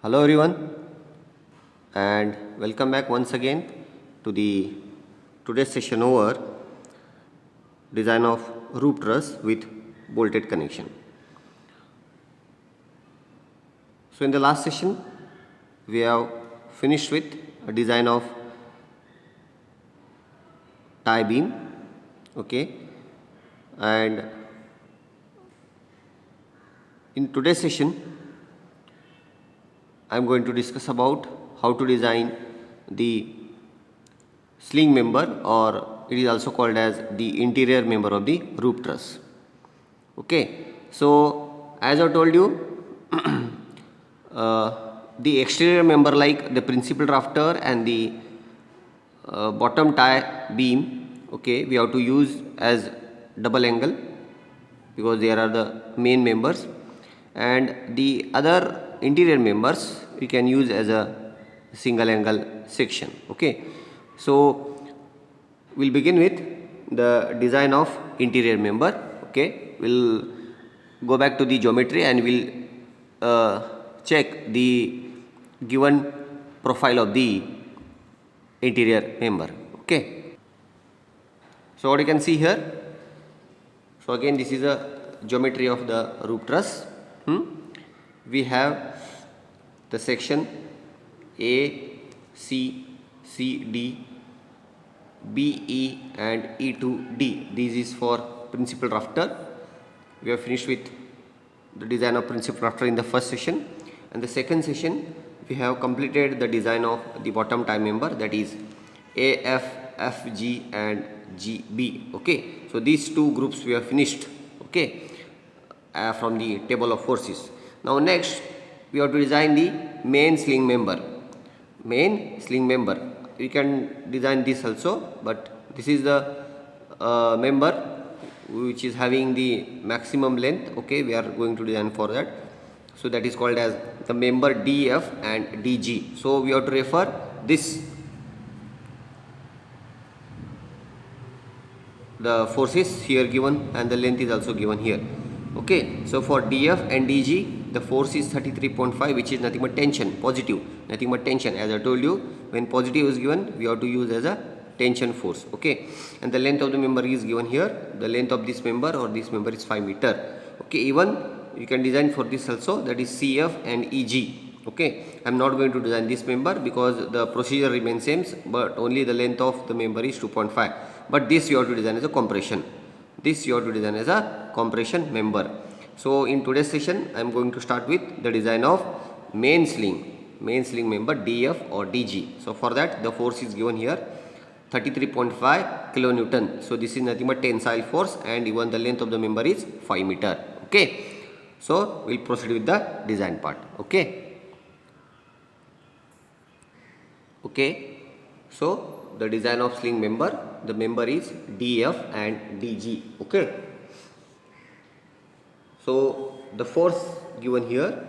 Hello everyone and welcome back once again to the today's session over design of roof truss with bolted connection. So in the last session we have finished with a design of tie beam, okay, and in today's session I am going to discuss about how to design the sling member, or it is also called as the interior member of the roof truss. Okay, so as I told you, the exterior member like the principal rafter and the bottom tie beam, okay, we have to use as double angle because they are the main members, and the other interior members we can use as a single angle section. Okay, so we'll begin with the design of interior member. Okay, we'll go back to the geometry and we'll check the given profile of the interior member. Okay, so what you can see here, so again this is a geometry of the roof truss. We have the section A, C, C, D, B, E and E to D. This is for principal rafter. We have finished with the design of principal rafter in the first session, and the second session we have completed the design of the bottom tie member, that is AF, FG and GB. Okay, so these two groups we have finished, okay, from the table of forces. Now next we have to design the main sling member. Main sling member, we can design this also, but this is the member which is having the maximum length. Okay, we are going to design for that, so that is called as the member DF and DG. So we have to refer this, the forces here given and the length is also given here. Okay, so for DF and DG the force is 33.5, which is nothing but tension, positive, nothing but tension. As I told you, when positive is given we have to use as a tension force. Okay, and the length of the member is given here. The length of this member or this member is 5 meter. Okay, even you can design for this also, that is CF and EG. Okay, I am not going to design this member because the procedure remains same, but only the length of the member is 2.5. But this you have to design as a compression. This you have to design as a compression member. So in today's session I am going to start with the design of main sling member DF or DG. So for that the force is given here 33.5 kilonewton. So this is nothing but tensile force, and even the length of the member is 5 meter. Okay, so we'll proceed with the design part. Okay, so the design of sling member, the member is DF and DG. Okay, so the force given here,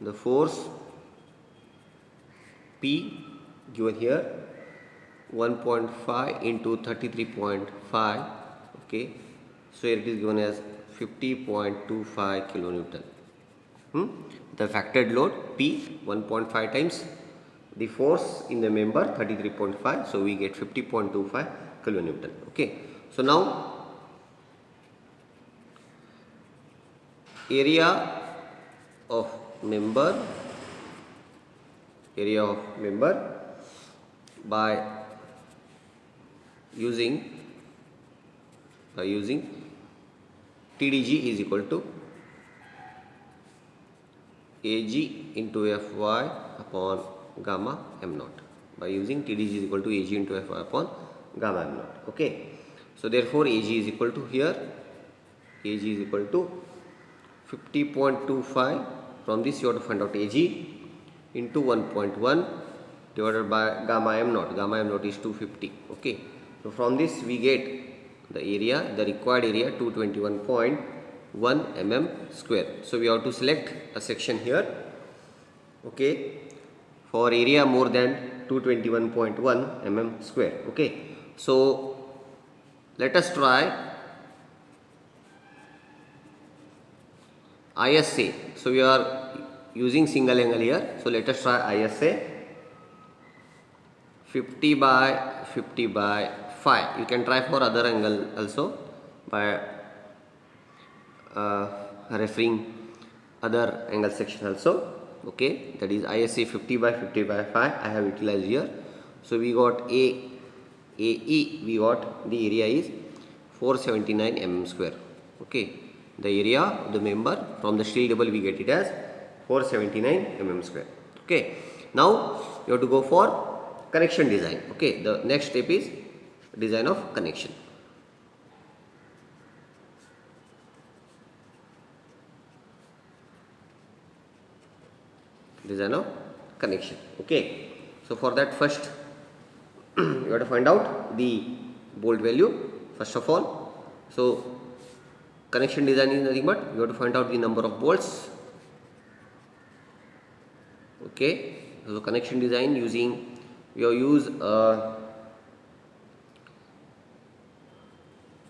the force P given here 1.5 into 33.5. okay, so here it is given as 50.25 kilonewton. The factored load P 1.5 times the force in the member 33.5, so we get 50.25 kilonewton. Okay, so now area of member by using TDG is equal to AG into Fy upon gamma m naught. By using TDG is equal to AG into Fy upon gamma m naught. Okay, so therefore AG is equal to, here AG is equal to 50.25. from this you have to find out AG into 1.1 divided by gamma m naught. Gamma m naught is 250. Okay, so from this we get the area, the required area 221.1 mm square. So we have to select a section here, okay, for area more than 221.1 mm square. Okay, so let us try ISA. So we are using single angle here. So let us try ISA 50 by 50 by 5. You can try for other angle also by referring other angle section also. Okay, that is ISA 50 by 50 by 5 I have utilized here. So we got AE, we got the area is 479 mm square. Okay, the area of the member from the steel double we get it as 479 mm square. Okay, now you have to go for connection design. Okay, the next step is design of connection. Design of connection. Okay, so for that first you have to find out the bolt value first of all. So connection design is nothing but you have to find out the number of bolts. Okay, so connection design using you use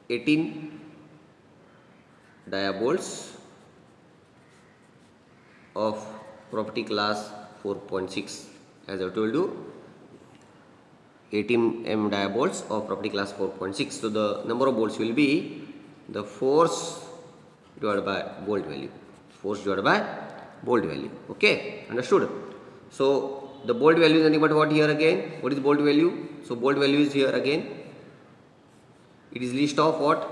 18 dia bolts of property class 4.6. as I told you, 18 mm dia bolts of property class 4.6. so the number of bolts will be the force divided by bolt value. Force divided by bolt value. Okay, understood? So the bolt value is nothing but what here again? What is bolt value? So bolt value is here again. It is list of what?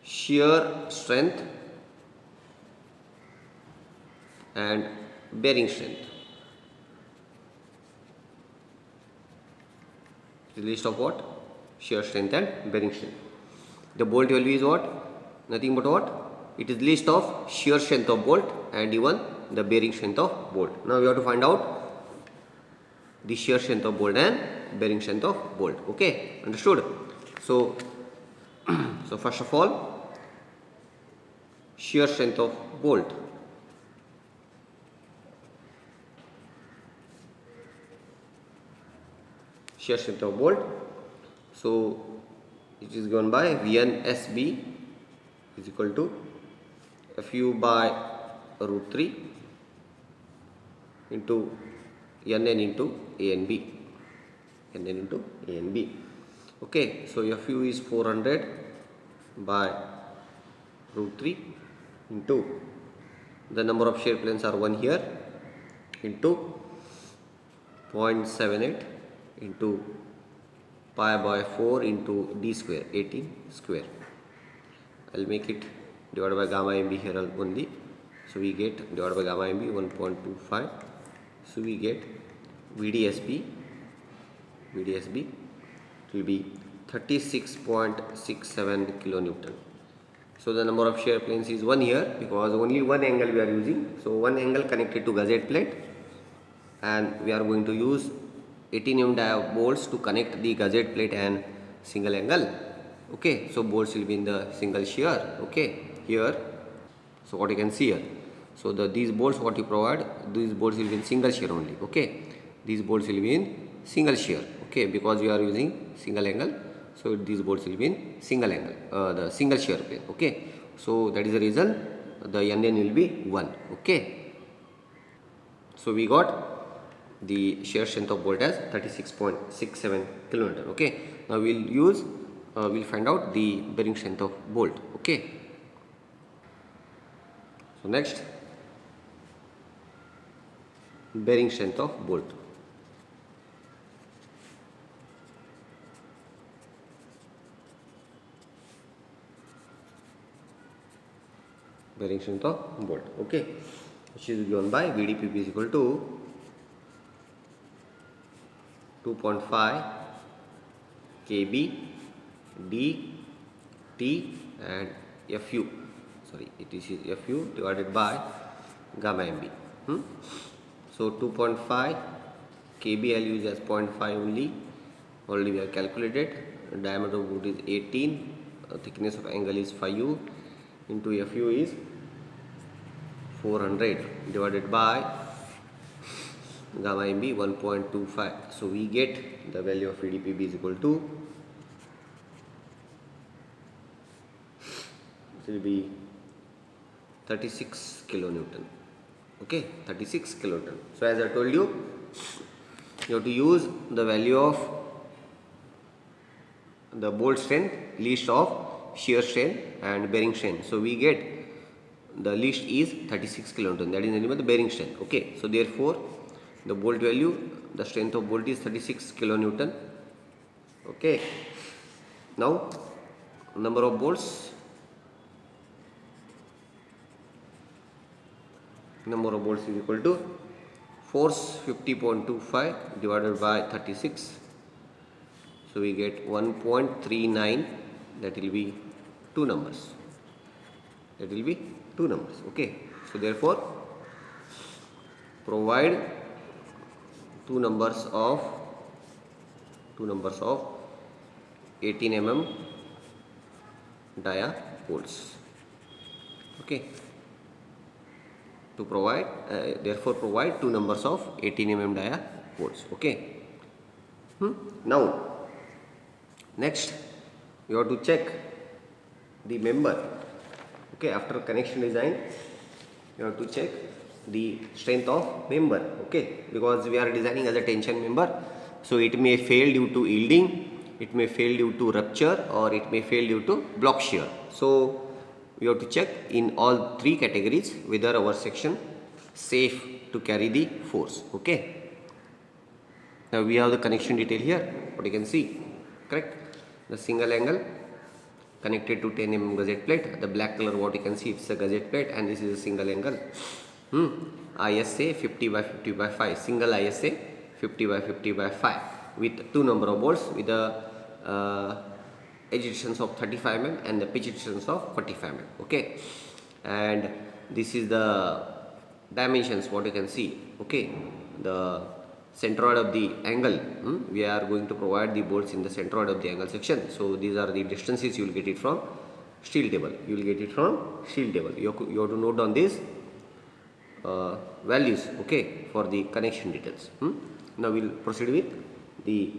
Shear strength and bearing strength. It is list of what? Shear strength and bearing strength. The bolt value is what? Nothing but what? It is list of shear strength of bolt and even the bearing strength of bolt. Now we have to find out the shear strength of bolt and bearing strength of bolt. Okay, understood? So, so first of all, shear strength of bolt. Shear strength of bolt. So it is given by VNSB is equal to FU by root 3 into NN into A and B. NN into A and B. Okay, so FU is 400 by root 3 into the number of shear planes are 1 here into 0.78 into pi by 4 into d square 18 square. I'll make it divided by gamma mb here only. So we get divided by gamma mb 1.25. So we get VDSB will be 36.67 kilonewton. So the number of shear planes is 1 here because only one angle we are using. So one angle connected to gusset plate and we are going to use 18 mm dia bolts to connect the gusset plate and single angle. Okay, so bolts will be in the single shear. Okay, here. So what you can see here. So these bolts what you provide, these bolts will be in single shear only. Okay, these bolts will be in single shear. Okay, because you are using single angle, so these bolts will be in single angle, the single shear plane. Okay, so that is the reason the NN will be 1. Okay, so we got the shear strength of bolt as 36.67 kilonewton. Okay, now we'll find out the bearing strength of bolt. Okay, so next, bearing strength of bolt. Bearing strength of bolt. Okay, which is given by VDPB is equal to 2.5 kb d t and fu. Sorry, it is fu divided by gamma mb. So 2.5 kb I'll use as 0.5 only. Already we have calculated. Diameter of bolt is 18. Thickness of angle is 5u into fu is 400 divided by gamma mb 1.25. So we get the value of VDPB is equal to, it will be 36 kilonewton. Okay, 36 kilonewton. So as I told you, you have to use the value of the bolt strength, least of shear strain and bearing strain. So we get the least is 36 kilonewton, that is nothing but the bearing strength. Okay, so therefore the bolt value, the strength of bolt is 36 kilonewton. Okay, now number of bolts, is equal to force 50.25 divided by 36. So we get 1.39, that will be two numbers. Okay, so therefore provide two numbers of 18 mm dia bolts. Okay, to provide therefore provide two numbers of 18 mm dia bolts. Okay, now next you have to check the member. Okay, after connection design you have to check the strength of member. Okay, because we are designing as a tension member, so it may fail due to yielding, it may fail due to rupture, or it may fail due to block shear. So we have to check in all three categories whether our section safe to carry the force. Okay, now we have the connection detail here, what you can see, correct? The single angle connected to 10 mm gusset plate. The black color what you can see, it's a gusset plate, and this is a single angle. ISA 50 by 50 by 5, single ISA 50 by 50 by 5 with two number of bolts with the edge distance of 35 mm and the pitch distance of 45 mm. Okay, and this is the dimensions what you can see. Okay, the centroid of the angle, we are going to provide the bolts in the centroid of the angle section. So these are the distances, you will get it from steel table. You will get it from steel table. You have to note down these values. Okay, for the connection details. Now we will proceed with the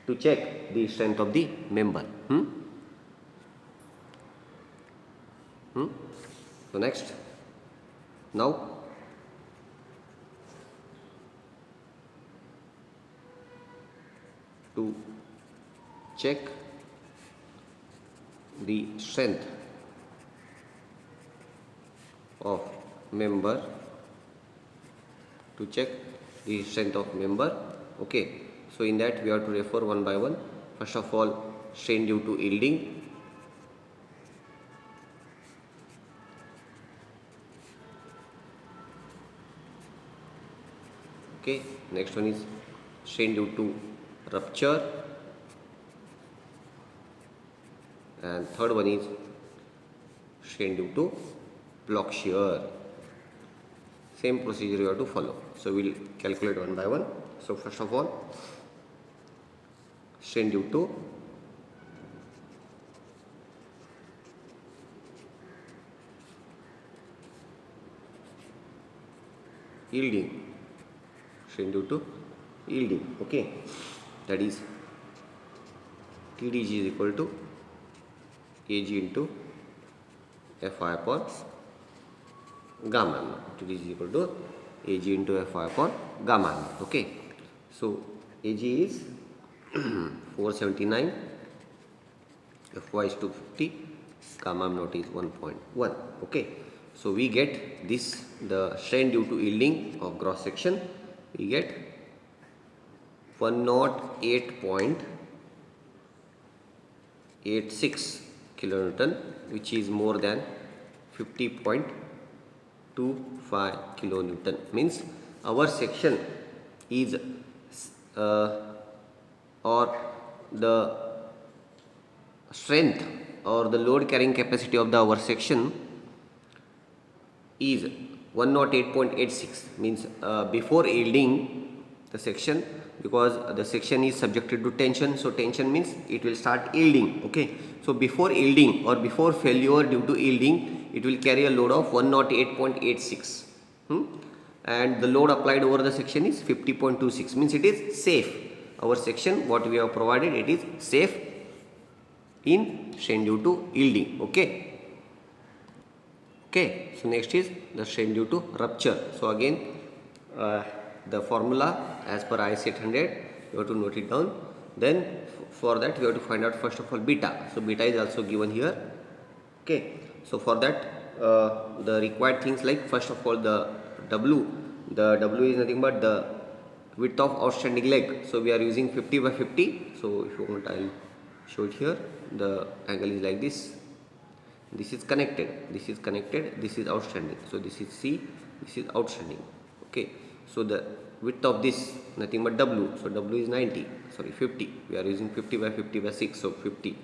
to check the strength of the member. So next, now to check the strength of member, okay, so in that we have to refer one by one. First of all, strain due to yielding. Okay, next one is strain due to rupture, and third one is strain due to block shear. Same procedure you have to follow. So we will calculate one by one. So first of all, strain due to yielding. Okay, that is TDG is equal to AG into Fy upon gamma m. TDG is equal to AG into Fy upon gamma m. Okay, so AG is 479, Fy is 250, gamma m naught is 1.1. Okay, so we get this, the strain due to yielding of cross section, we get 108.86 kilonewton, which is more than 50.25 kilonewton. Means our section is or the strength or the load carrying capacity of our section is 108.86, means before yielding the section, because the section is subjected to tension, so tension means it will start yielding. Okay, so before yielding or before failure due to yielding, it will carry a load of 108.86, and the load applied over the section is 50.26, means it is safe. Our section what we have provided, it is safe in strain due to yielding. Okay, Okay, so next is the strain due to rupture. So again, the formula as per IS 800, you have to note it down. Then for that we have to find out first of all beta. So beta is also given here. Okay, so for that the required things like first of all the W. The W is nothing but the width of outstanding leg. So we are using 50 by 50. So if you want, I'll show it here. The angle is like this. This is connected, this is connected, this is outstanding. So this is C, this is outstanding. Okay, so the width of this nothing but W. So W is 90, sorry 50. We are using 50 by 50 by 6, so 50.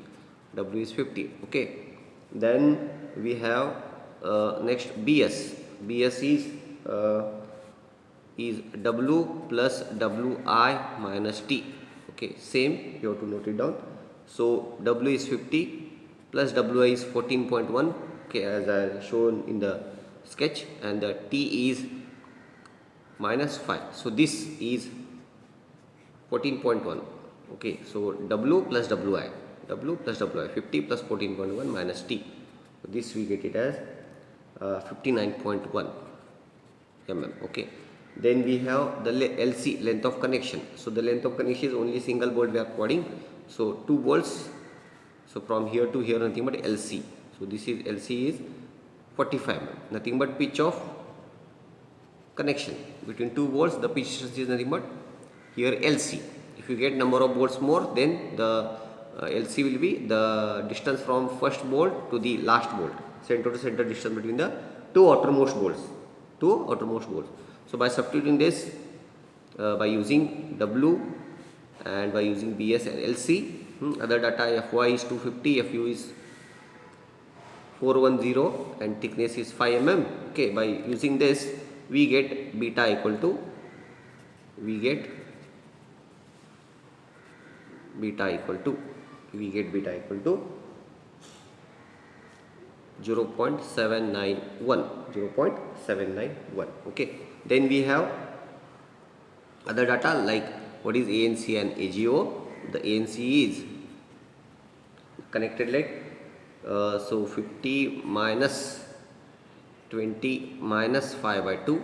W is 50. Okay, then we have next BS. BS is W plus WI minus T. Okay, same, you have to note it down. So W is 50 plus WI is 14.1, okay, as I shown in the sketch, and the T is minus 5. So this is 14.1. Okay, so W plus WI, 50 plus 14.1 minus T. So this we get it as 59.1 mm. Okay, then we have the LC, length of connection. So the length of connection is only single bolt we are quoting. So 2 bolts. So from here to here nothing but LC. So this is LC is 45 mm. Nothing but pitch of connection between 2 bolts. The pitch stress is nothing but here LC. If you get number of bolts more, then the LC will be the distance from first bolt to the last bolt, center to center distance between the two outermost bolts. So by substituting this, by using W and by using BS and LC, other data Fy is 250, Fu is 410 and thickness is 5 mm. Okay, by using this we get beta equal to 0.791. Okay, then we have other data like what is ANC and AGO. The ANC is connected leg, so 50 minus 20 minus 5 by 2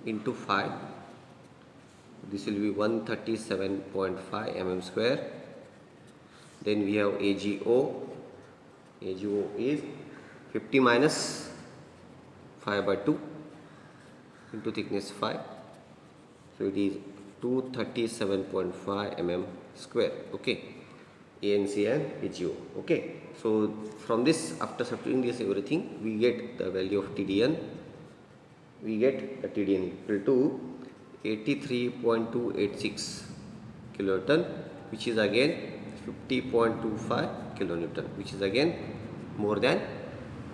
into 5, this will be 137.5 mm square. Then we have AGO is 50 minus 5 by 2 into thickness 5, so it is 237.5 mm square. Okay, ANC and AGO. Okay, so from this, after substituting this everything, we get the value of TDN. We get the TDN equal to 83.286 kilonewton, which is again 50.25 kilonewton, which is again more than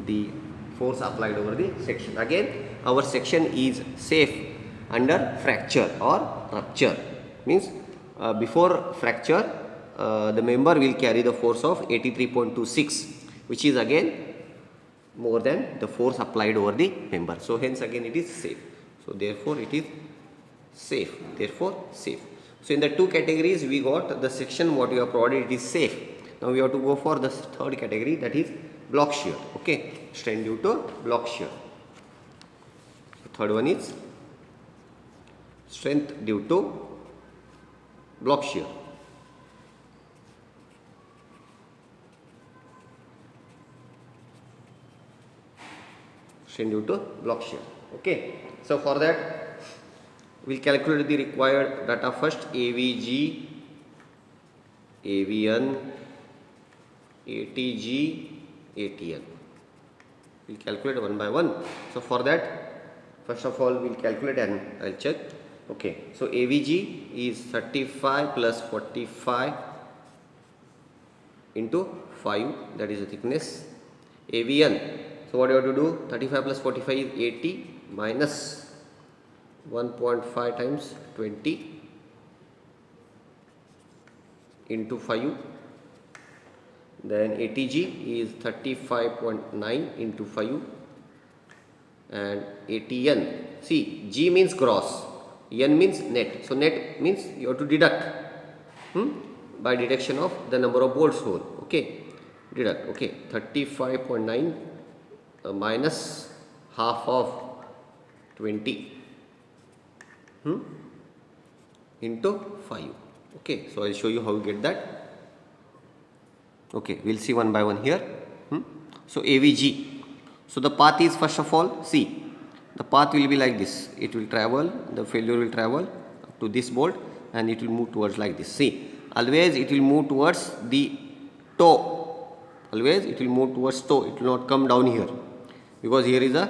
the force applied over the section. Again, our section is safe under fracture or rupture. Means before fracture, the member will carry the force of 83.26, which is again more than the force applied over the member. So hence again it is safe. So therefore it is safe. So in the two categories we got the section what you have provided, it is safe. Now we have to go for the third category, that is block shear. Okay, strain due to block shear. The third one is strength due to block shear. Strain due to block shear. Okay, so for that we'll calculate the required data first. AVG, AVN, ATG, ATN. We'll calculate one by one. So for that, first of all we'll calculate and I'll check. Okay, so AVG is 35 plus 45 into 5, that is the thickness. AVN, so what you have to do, 35 plus 45 is 80 minus 1.5 times 20 into 5. Then ATG is 35.9 into 5, and ATN, see, G means gross, N means net. So net means you have to deduct by deduction of the number of bolts hole. Okay, deduct. Okay, 35.9 minus half of 20 into 5. Okay, so I'll show you how you get that. Okay, we'll see one by one here. So AVG. So the path is, first of all, see, the path will be like this. It will travel, the failure will travel up to this bolt and it will move towards like this. See, always it will move towards the toe. Always it will move towards toe. It will not come down here, because here is a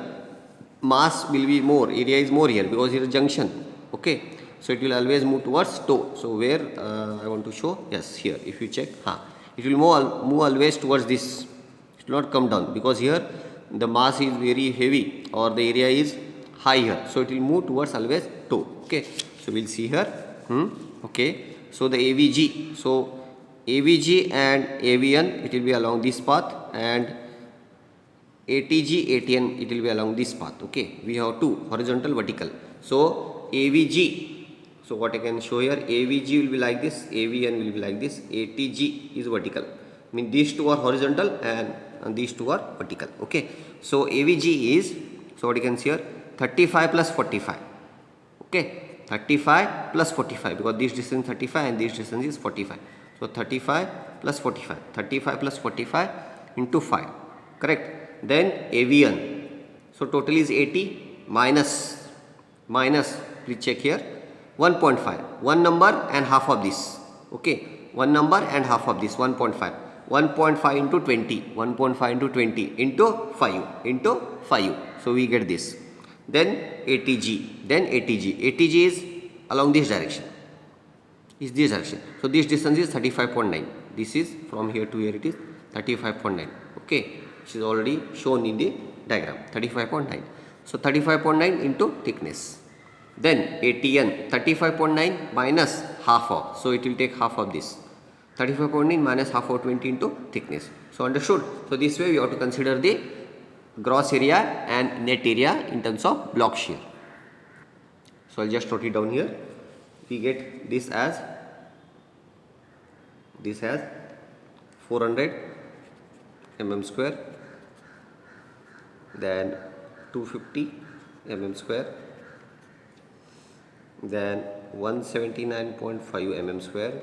mass will be more, area is more here, because here is junction. Okay, so it will always move towards toe. So where I want to show, yes, here, if you check, it will move always towards this. It will not come down, because here the mass is very heavy or the area is high here, so it will move towards always toe. Okay, so we'll see here. Okay, so the AVG, so AVG and AVN, it will be along this path, and ATG, ATN, it will be along this path. Okay, we have two, horizontal, vertical. So AVG, so what I can show here, AVG will be like this, AVN will be like this, ATG is vertical. I mean these two are horizontal and these two are vertical. Okay, so AVG is, so what you can see here, 35 plus 45. Okay, 35 plus 45, because this distance 35 and this distance is 45. So 35 plus 45, 35 plus 45 into 5, correct. Then AVN, so total is 80 minus, please check here, 1.5, one number and half of this. Okay, one number and half of this, 1.5. 1.5 into 20, 1.5 into 20 into 5. So we get this. Then ATG, ATG is along this direction, is this direction. So this distance is 35.9. This is from here to here, it is 35.9. Okay, which is already shown in the diagram, 35.9. So 35.9 into thickness. Then ATN, 35.9 minus half of, so it will take half of this. 35.9 minus half of 20 into thickness. So understood. So this way we have to consider the gross area and net area in terms of block shear. So I'll just note it down here. We get this as 400 mm square, then 250 mm square, then 179.5 mm square,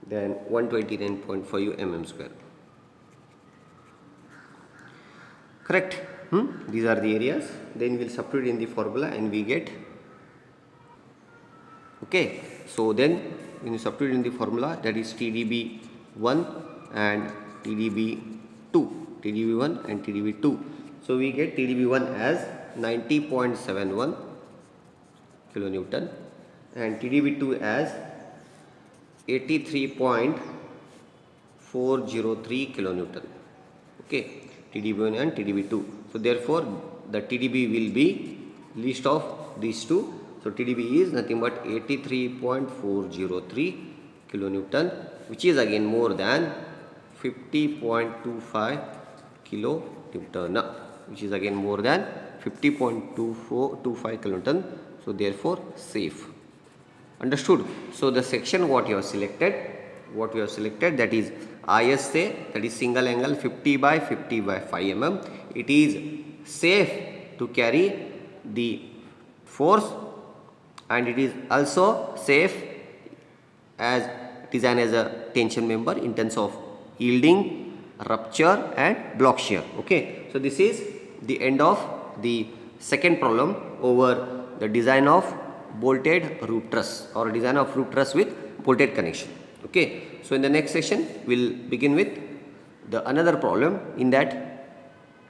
then 129.5 mm square. Correct. These are the areas. Then we will substitute in the formula and we get. Okay. So then when you substitute in the formula, that is TDB1 and TDB2, TDB1 and TDB2. So we get TDB1 as 90.71 kilonewton and TDB2 as 83.403 kilonewton. Okay, TDB1 and TDB2. So therefore the TDB will be least of these two. So TDB is nothing but 83.403 kilonewton, which is again more than 50.25 kilonewton, which is again more than 50.25 kilonewton. So therefore safe. Understood. So the section what you have selected, that is ISA, that is single angle 50 by 50 by 5 mm. It is safe to carry the force, and it is also safe as designed as a tension member in terms of yielding, rupture and block shear. Okay. So this is the end of the second problem over the design of bolted roof truss or design of roof truss with bolted connection. Okay. So in the next session we'll begin with the another problem. In that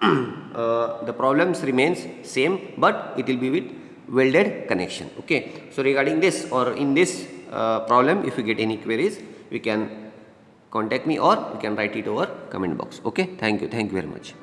the problems remains same, but it will be with welded connection. Okay. So regarding this or in this problem, if you get any queries, you can contact me or you can write it over comment box. Okay. Thank you very much.